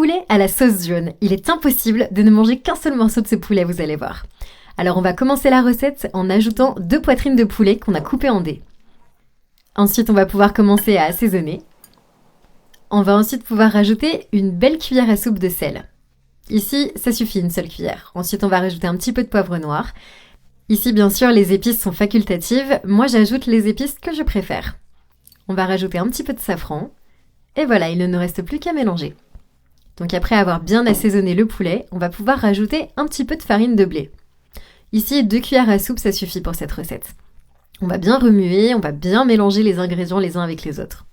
poulet à la sauce jaune. Il est impossible de ne manger qu'un seul morceau de ce poulet, vous allez voir. Alors on va commencer la recette en ajoutant 2 poitrines de poulet qu'on a coupées en dés. Ensuite, on va pouvoir commencer à assaisonner. On va ensuite pouvoir rajouter une belle cuillère à soupe de sel. Ici, ça suffit, une seule cuillère. Ensuite, on va rajouter un petit peu de poivre noir. Ici, bien sûr, les épices sont facultatives. Moi, j'ajoute les épices que je préfère. On va rajouter un petit peu de safran. Et voilà, il ne nous reste plus qu'à mélanger. Donc après avoir bien assaisonné le poulet, on va pouvoir rajouter un petit peu de farine de blé. Ici, 2 cuillères à soupe, ça suffit pour cette recette. On va bien remuer, on va bien mélanger les ingrédients les uns avec les autres.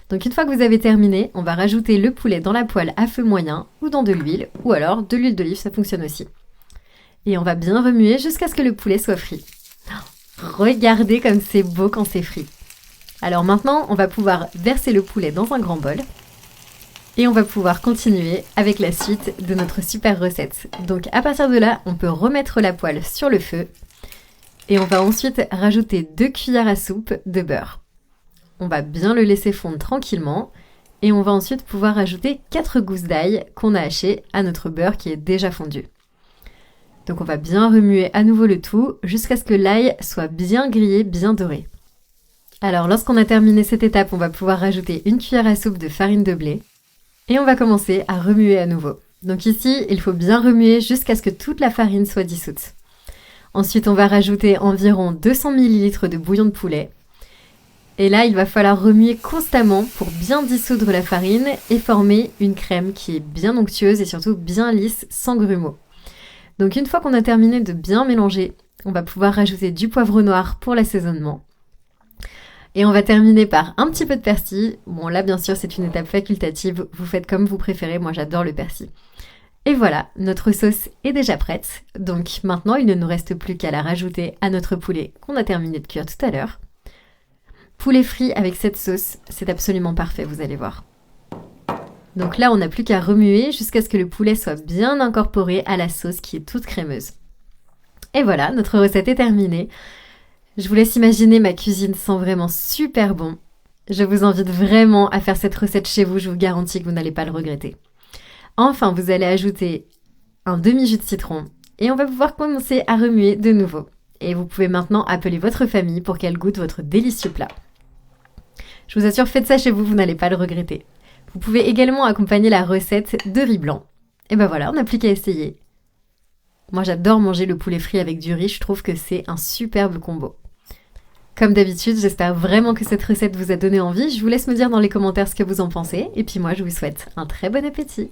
Donc une fois que vous avez terminé, on va rajouter le poulet dans la poêle à feu moyen ou dans de l'huile, ou alors de l'huile d'olive, ça fonctionne aussi. Et on va bien remuer jusqu'à ce que le poulet soit frit. Regardez comme c'est beau quand c'est frit. Alors maintenant, on va pouvoir verser le poulet dans un grand bol. Et on va pouvoir continuer avec la suite de notre super recette. Donc à partir de là, on peut remettre la poêle sur le feu. Et on va ensuite rajouter 2 cuillères à soupe de beurre. On va bien le laisser fondre tranquillement. Et on va ensuite pouvoir ajouter 4 gousses d'ail qu'on a hachées à notre beurre qui est déjà fondu. Donc on va bien remuer à nouveau le tout jusqu'à ce que l'ail soit bien grillé, bien doré. Alors lorsqu'on a terminé cette étape, on va pouvoir rajouter 1 cuillère à soupe de farine de blé. Et on va commencer à remuer à nouveau. Donc ici, il faut bien remuer jusqu'à ce que toute la farine soit dissoute. Ensuite, on va rajouter environ 200 ml de bouillon de poulet. Et là, il va falloir remuer constamment pour bien dissoudre la farine et former une crème qui est bien onctueuse et surtout bien lisse, sans grumeaux. Donc une fois qu'on a terminé de bien mélanger, on va pouvoir rajouter du poivre noir pour l'assaisonnement. Et on va terminer par un petit peu de persil. Bon là bien sûr c'est une étape facultative, vous faites comme vous préférez, moi j'adore le persil. Et voilà, notre sauce est déjà prête. Donc maintenant il ne nous reste plus qu'à la rajouter à notre poulet qu'on a terminé de cuire tout à l'heure. Poulet frit avec cette sauce, c'est absolument parfait, vous allez voir. Donc là on n'a plus qu'à remuer jusqu'à ce que le poulet soit bien incorporé à la sauce qui est toute crémeuse. Et voilà, notre recette est terminée. Je vous laisse imaginer ma cuisine sent vraiment super bon. Je vous invite vraiment à faire cette recette chez vous, je vous garantis que vous n'allez pas le regretter. Enfin, vous allez ajouter un demi-jus de citron et on va pouvoir commencer à remuer de nouveau. Et vous pouvez maintenant appeler votre famille pour qu'elle goûte votre délicieux plat. Je vous assure, faites ça chez vous, vous n'allez pas le regretter. Vous pouvez également accompagner la recette de riz blanc. Et ben voilà, on n'a plus qu'à essayer. Moi j'adore manger le poulet frit avec du riz, je trouve que c'est un superbe combo. Comme d'habitude, j'espère vraiment que cette recette vous a donné envie. Je vous laisse me dire dans les commentaires ce que vous en pensez. Et puis moi, je vous souhaite un très bon appétit.